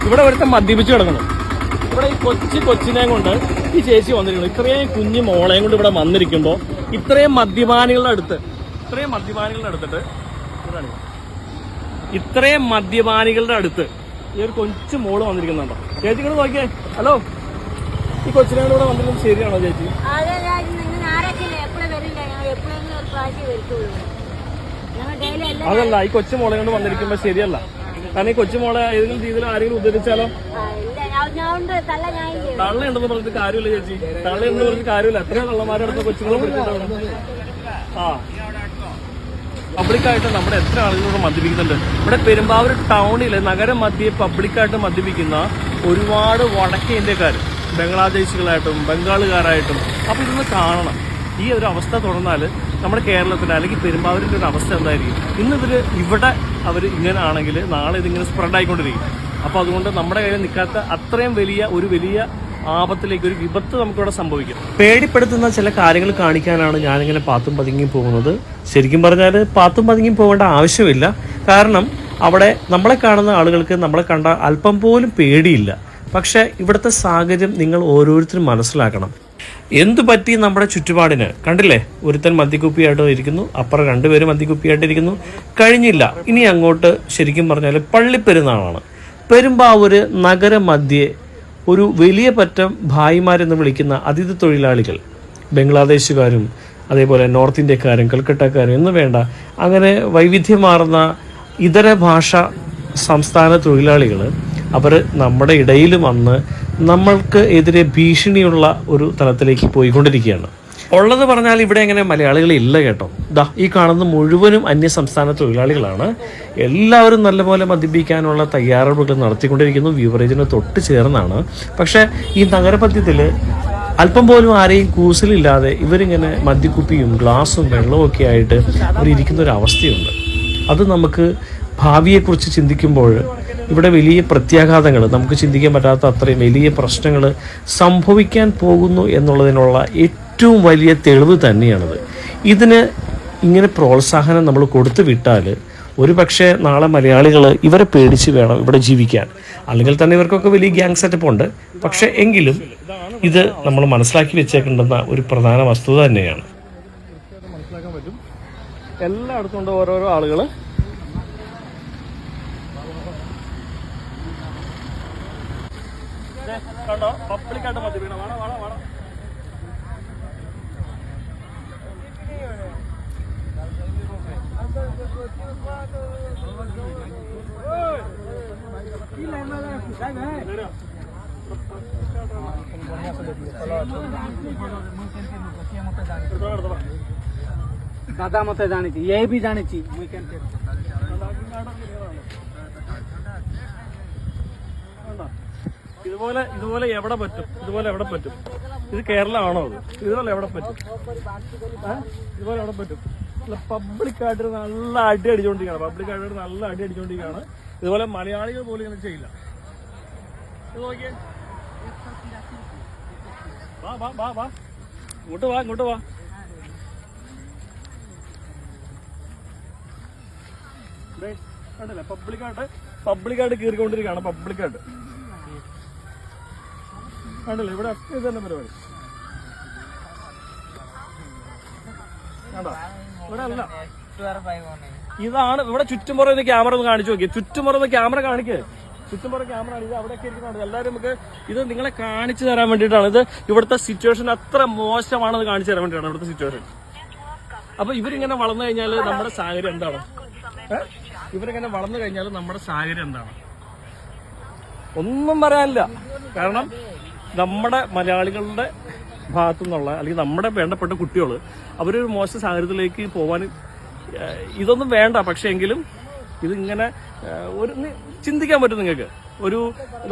ഇവിടെ ഒരുത്ത മദ്യപിച്ച് കിടക്കണം. ഇവിടെ ഈ കൊച്ചിനെയും കൊണ്ട് ഈ ചേച്ചി വന്നിരിക്കണം. ഇത്രയും കുഞ്ഞു മോളെയും കൊണ്ട് ഇവിടെ വന്നിരിക്കുമ്പോൾ ഇത്രയും മദ്യപാനികളുടെ അടുത്തിട്ട് ഈ ഒരു കൊച്ചു മോള് വന്നിരിക്കുന്നുണ്ടോ? ചേച്ചി ഇങ്ങോട്ട് നോക്കിയേ. ഹലോ, ഈ കൊച്ചിനെ കൂടെ വന്നിരിക്കുന്നത് ശരിയാണോ ചേച്ചി? അതല്ല, ഈ കൊച്ചു മോളെ കൊണ്ട് വന്നിരിക്കുമ്പോ ശരിയല്ല. കാരണം ഈ കൊച്ചുമോളെ ഏതെങ്കിലും രീതിയിൽ ആരെങ്കിലും ഉദ്ധരിച്ചാലോ? തള്ളയുണ്ടെന്ന് പറഞ്ഞിട്ട് കാര്യമില്ല ചേച്ചി, തള്ളയുണ്ടെന്ന് പറഞ്ഞിട്ട് കാര്യമില്ല. എത്രയോ തള്ളമാരുടെ അടുത്ത് കൊച്ചുങ്ങളെ പിടിച്ചിട്ടാണ്. പബ്ലിക്കായിട്ട് നമ്മുടെ എത്ര ആളുകളോട് മദ്യപിക്കുന്നുണ്ട്. ഇവിടെ പെരുമ്പാവൂർ ടൗണില് നഗരം മധ്യേ പബ്ലിക്കായിട്ട് മദ്യപിക്കുന്ന ഒരുപാട് വടക്കേ ഇന്ത്യക്കാർ, ബംഗ്ലാദേശികളായിട്ടും ബംഗാളുകാരായിട്ടും. അപ്പൊ ഇതൊന്ന് കാണണം. ഈ ഒരു അവസ്ഥ തുടർന്നാൽ നമ്മുടെ കേരളത്തിൽ അല്ലെങ്കിൽ പെരുമ്പാവൂരിന്റെ ഒരു അവസ്ഥ എന്തായിരിക്കും? ഇവിടെ അവർ ഇങ്ങനെ ആണെങ്കിൽ നാളെ ഇതിങ്ങനെ സ്പ്രെഡ് ആയിക്കൊണ്ടിരിക്കും. അപ്പൊ അതുകൊണ്ട് നമ്മുടെ കയ്യിൽ നിൽക്കാത്ത അത്രയും വലിയ ആപത്തിലേക്ക് ഒരു വിപത്ത് നമുക്കിവിടെ സംഭവിക്കും. പേടിപ്പെടുത്തുന്ന ചില കാര്യങ്ങൾ കാണിക്കാനാണ് ഞാനിങ്ങനെ പാത്തും പതുങ്ങി പോകുന്നത്. ശരിക്കും പറഞ്ഞാൽ പാത്തും പതുങ്ങി പോകേണ്ട ആവശ്യമില്ല. കാരണം അവിടെ നമ്മളെ കാണുന്ന ആളുകൾക്ക് നമ്മളെ കണ്ട അല്പം പോലും പേടിയില്ല. പക്ഷെ ഇവിടുത്തെ സാഹചര്യം നിങ്ങൾ ഓരോരുത്തരും മനസ്സിലാക്കണം. എന്തു പറ്റി നമ്മുടെ ചുറ്റുപാടിന്? കണ്ടില്ലേ, ഒരുത്തൻ മദ്യക്കുപ്പിയായിട്ട് ഇരിക്കുന്നു, അപ്പുറം രണ്ടുപേരും മദ്യക്കുപ്പിയായിട്ടിരിക്കുന്നു. കഴിഞ്ഞില്ല, ഇനി അങ്ങോട്ട് ശരിക്കും പറഞ്ഞാൽ പള്ളിപ്പെരുന്നാളാണ്. പെരുമ്പാവൂര് നഗരമധ്യേ ഒരു വലിയ പറ്റം ഭായിമാരെന്ന് വിളിക്കുന്ന അതിഥി തൊഴിലാളികൾ, ബംഗ്ലാദേശുകാരും അതേപോലെ നോർത്ത് ഇന്ത്യക്കാരും കൽക്കട്ടക്കാരും എന്ന് വേണ്ട, അങ്ങനെ വൈവിധ്യമാർന്ന ഇതര ഭാഷ സംസ്ഥാന തൊഴിലാളികൾ അവർ നമ്മുടെ ഇടയിൽ വന്ന് നമ്മൾക്ക് എതിരെ ഭീഷണിയുള്ള ഒരു തലത്തിലേക്ക് പോയിക്കൊണ്ടിരിക്കുകയാണ്. ഉള്ളത് പറഞ്ഞാൽ ഇവിടെ എങ്ങനെ മലയാളികളില്ല കേട്ടോ. ഈ കാണുന്ന മുഴുവനും അന്യസംസ്ഥാന തൊഴിലാളികളാണ്. എല്ലാവരും നല്ലപോലെ മദ്യപിക്കാനുള്ള തയ്യാറെടുപ്പുകൾ നടത്തിക്കൊണ്ടിരിക്കുന്നു. ബീവറേജിന് തൊട്ട് ചേർന്നാണ്. പക്ഷേ ഈ നഗരപഥ്യത്തിൽ അല്പം പോലും ആരെയും കൂസലില്ലാതെ ഇവരിങ്ങനെ മദ്യക്കുപ്പിയും ഗ്ലാസും വെള്ളവും ഒക്കെ ആയിട്ട് അവരിയ്ക്കുന്ന ഒരു അവസ്ഥയുണ്ട്. അത് നമുക്ക് ഭാവിയെക്കുറിച്ച് ചിന്തിക്കുമ്പോൾ ഇവിടെ വലിയ പ്രത്യാഘാതങ്ങൾ, നമുക്ക് ചിന്തിക്കാൻ പറ്റാത്ത അത്രയും വലിയ പ്രശ്നങ്ങൾ സംഭവിക്കാൻ പോകുന്നു എന്നുള്ളതിനുള്ള ഏറ്റവും വലിയ തെളിവ് തന്നെയാണത്. ഇതിന് ഇങ്ങനെ പ്രോത്സാഹനം നമ്മൾ കൊടുത്തു വിട്ടാൽ ഒരു പക്ഷേ നാളെ മലയാളികൾ ഇവരെ പേടിച്ച് വേണം ഇവിടെ ജീവിക്കാൻ. അല്ലെങ്കിൽ തന്നെ ഇവർക്കൊക്കെ വലിയ ഗ്യാങ് സെറ്റപ്പ് ഉണ്ട്. പക്ഷേ എങ്കിലും ഇത് നമ്മൾ മനസ്സിലാക്കി വെച്ചേക്കേണ്ടുന്ന ഒരു പ്രധാന വസ്തുത തന്നെയാണ്. മനസ്സിലാക്കാൻ പറ്റും. എല്ലായിടത്തും ഉണ്ട് ഓരോരോ ആളുകൾ. കണ്ടോ, പബ്ലിക്കായിട്ട് മദ്യപിക്കണം. വേണം दादा मत जाने चाहिए, ये भी जाने चाहिए. ഇതുപോലെ എവിടെ പറ്റും? ഇത് കേരളമാണോ? ഇതുപോലെ എവിടെ പറ്റും? പബ്ലിക്കായിട്ട് നല്ല അടി അടിച്ചോണ്ടിരിക്കുകയാണ്. ഇതുപോലെ മലയാളികൾ പോലും ഇങ്ങനെ ചെയ്യില്ല. ഇത് നോക്കിയേ, വാ ഇങ്ങോട്ട് വാ. കണ്ടില്ലേ, പബ്ലിക്കായിട്ട് കീറിക്കൊണ്ടിരിക്കുകയാണ്. പബ്ലിക്കായിട്ട് കണ്ടില്ലേ, ഇവിടെ ഒക്കെ ഇത് തന്നെ പരിപാടി. ഇവിടെ അല്ല, ഇതാണ് ഇവിടെ ചുറ്റുമുറ ക്യാമറ ഒന്ന് കാണിച്ചു നോക്കി. ചുറ്റുമുറ ക്യാമറ കാണിക്ക്. ചുറ്റുമുറ ക്യാമറ ആണ്. ഇത് അവിടെയൊക്കെ ഇരിക്കുന്നുണ്ട്. എല്ലാവരും നമുക്ക് ഇത് നിങ്ങളെ കാണിച്ചു തരാൻ വേണ്ടിയിട്ടാണ്. ഇത് ഇവിടുത്തെ സിറ്റുവേഷൻ അത്ര മോശമാണെന്ന് കാണിച്ചു തരാൻ വേണ്ടിയിട്ടാണ് ഇവിടുത്തെ സിറ്റുവേഷൻ. അപ്പൊ ഇവരിങ്ങനെ വളർന്നു കഴിഞ്ഞാൽ നമ്മുടെ സാഹചര്യം എന്താണ്? ഒന്നും പറയാനില്ല. കാരണം നമ്മുടെ മലയാളികളുടെ ഭാഗത്തു നിന്നുള്ള അല്ലെങ്കിൽ നമ്മുടെ വേണ്ടപ്പെട്ട കുട്ടികൾ അവരൊരു മോശം സാഹചര്യത്തിലേക്ക് പോകാൻ ഇതൊന്നും വേണ്ട. പക്ഷേ എങ്കിലും ഇതിങ്ങനെ ഒരു ചിന്തിക്കാൻ പറ്റും നിങ്ങൾക്ക്.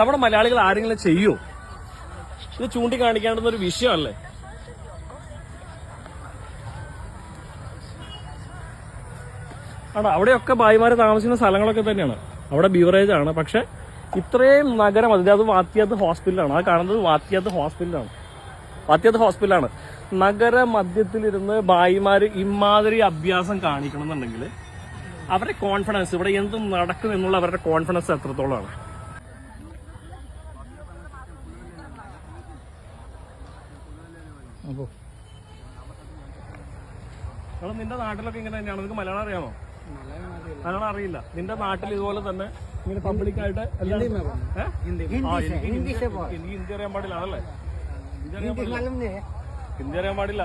നമ്മുടെ മലയാളികൾ ആരെങ്കിലും ചെയ്യുമോ? ഇത് ചൂണ്ടിക്കാണിക്കേണ്ടുന്ന ഒരു വിഷയമല്ലേ? അവിടെയൊക്കെ ഭായിമാര് താമസിക്കുന്ന സ്ഥലങ്ങളൊക്കെ തന്നെയാണ്. അവിടെ ബീവറേജ് ആണ്. പക്ഷെ ഇത്രയും നഗരം അത് വാത്യാത്ത് ഹോസ്പിറ്റലാണ്. ആ കാണുന്നത് വാത്യാത്ത് ഹോസ്പിറ്റലാണ്. നഗര മധ്യത്തിലിരുന്ന് ഭായിമാര് ഇമാതിരി അഭ്യാസം കാണിക്കണം എന്നുണ്ടെങ്കിൽ അവരുടെ കോൺഫിഡൻസ്, ഇവിടെ എന്തും നടക്കും എന്നുള്ള അവരുടെ കോൺഫിഡൻസ് എത്രത്തോളമാണ്? എടാ നിന്റെ നാട്ടിലൊക്കെ ഇങ്ങനെ തന്നെയാണ്. നിനക്ക് മലയാളം അറിയാമോ? മലയാളം അറിയില്ല. നിന്റെ നാട്ടിൽ ഇതുപോലെ തന്നെ ഇങ്ങനെ പബ്ലിക്കായിട്ട് എനിക്ക് ഹിന്ദി അറിയാൻ പാടില്ല ആണല്ലേ? ഹിന്ദി അറിയാൻ പാടില്ല.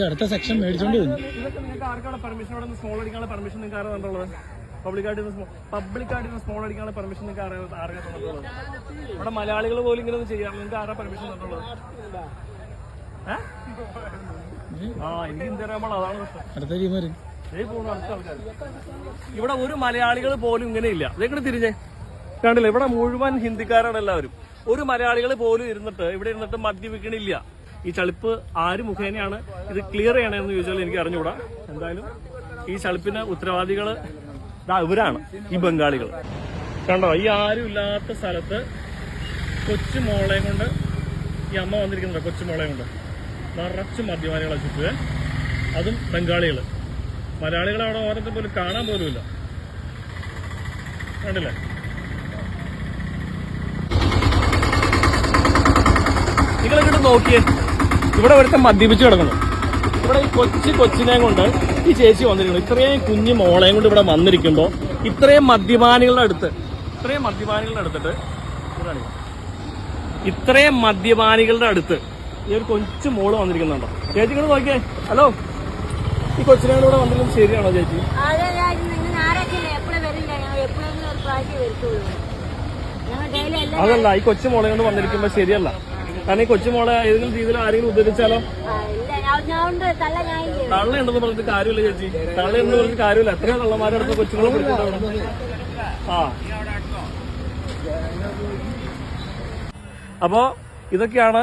അടുത്ത സെക്ഷൻ മേടിച്ചോണ്ട് ഇതൊക്കെ നിങ്ങൾക്ക് ആർക്കാണ് പെർമിഷൻ? അവിടെ സ്മോൾ അടിക്കാനുള്ള പെർമിഷൻ നിങ്ങൾക്ക് ആരാ തന്നുള്ളത്? പബ്ലിക്കായിട്ട് സ്മോൾ അടിക്കാനുള്ള പെർമിഷൻ നിങ്ങൾക്ക് ആരാ തന്നിട്ടുള്ളത്? ഇവിടെ മലയാളികൾ പോലും ഇങ്ങനെ ഒന്നും ചെയ്യാറില്ല. നിങ്ങൾക്ക് ആരാ പെർമിഷൻ തന്നുള്ളത്? എനിക്ക് ഹിന്ദി അറിയാൻ പാടില്ല, അതാണ് പ്രശ്നം. അടുത്ത ടീമാര് അടുത്ത ആൾക്കാർ ഇവിടെ ഒരു മലയാളികൾ പോലും ഇങ്ങനെ ഇല്ല. ഇതെങ്ങനെ തിരിഞ്ഞേ കണ്ടില്ല? ഇവിടെ മുഴുവൻ ഹിന്ദിക്കാരാണ് എല്ലാവരും. ഒരു മലയാളികൾ പോലും ഇവിടെ ഇരുന്നിട്ട് മദ്യപിക്കണില്ല. ഈ ചളിപ്പ് ആര് മുഖേനയാണ് ഇത് ക്ലിയർ ചെയ്യണമെന്ന് ചോദിച്ചാൽ എനിക്ക് അറിഞ്ഞുകൂടാ. എന്തായാലും ഈ ചളിപ്പിന് ഉത്തരവാദികള് ഇവരാണ്, ഈ ബംഗാളികൾ. കണ്ടോ, ഈ ആരും ഇല്ലാത്ത സ്ഥലത്ത് കൊച്ചു മോളെയും കൊണ്ട് ഈ അമ്മ വന്നിരിക്കുന്നുണ്ട്. കൊച്ചു മോളെയും കൊണ്ട് നിറച്ച് മദ്യപാനികളെ ചുറ്റുവേ, അതും ബംഗാളികള്. മലയാളികൾ അവിടെ ഓരത്തെ പോലും കാണാൻ പോലുമില്ല. കണ്ടില്ലേ? നിങ്ങളിങ്ങോട്ട് നോക്കിയേ, ഇവിടെ ഒരുത്തൻ മദ്യപിച്ച് കിടക്കണം. ഇവിടെ ഈ കൊച്ചിനെയും കൊണ്ട് ഈ ചേച്ചി വന്നിരിക്കണം. ഇത്രയും കുഞ്ഞു മോളെയും കൊണ്ട് ഇവിടെ വന്നിരിക്കുമ്പോ ഇത്രയും മദ്യപാനികളുടെ അടുത്തിട്ട് ഈ ഒരു കൊച്ചു മോള് വന്നിരിക്കുന്നുണ്ടോ? ചേച്ചി ഇങ്ങോട്ട് നോക്കിയേ. ഹലോ, ഈ കൊച്ചിനെ കൂടെ വന്നിരിക്കുന്നത് ശരിയാണോ ചേച്ചി? അതല്ല, ഈ കൊച്ചു മോളെ കൊണ്ട് വന്നിരിക്കുമ്പോ ശരിയല്ല. കാരണം ഈ കൊച്ചുമോളെ ഏതെങ്കിലും രീതിയിൽ ആരെങ്കിലും ഉദ്ധരിച്ചാലോ? തള്ളയുണ്ടെന്ന് പറഞ്ഞിട്ട് കാര്യമില്ല ചേച്ചി, തള്ളയെന്ന് പറഞ്ഞിട്ട് കാര്യമില്ല. എത്രയോ തള്ളമാരുടെ അടുത്ത് കൊച്ചുങ്ങളെ പിടിച്ചിട്ടുണ്ട്. അപ്പോ ഇതൊക്കെയാണ്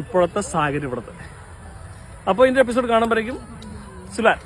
ഇപ്പോഴത്തെ സാഹചര്യം ഇവിടുത്തെ. അപ്പോൾ ഇതിന്റെ എപ്പിസോഡ് കാണുമ്പോഴേക്കും സുലാൻ.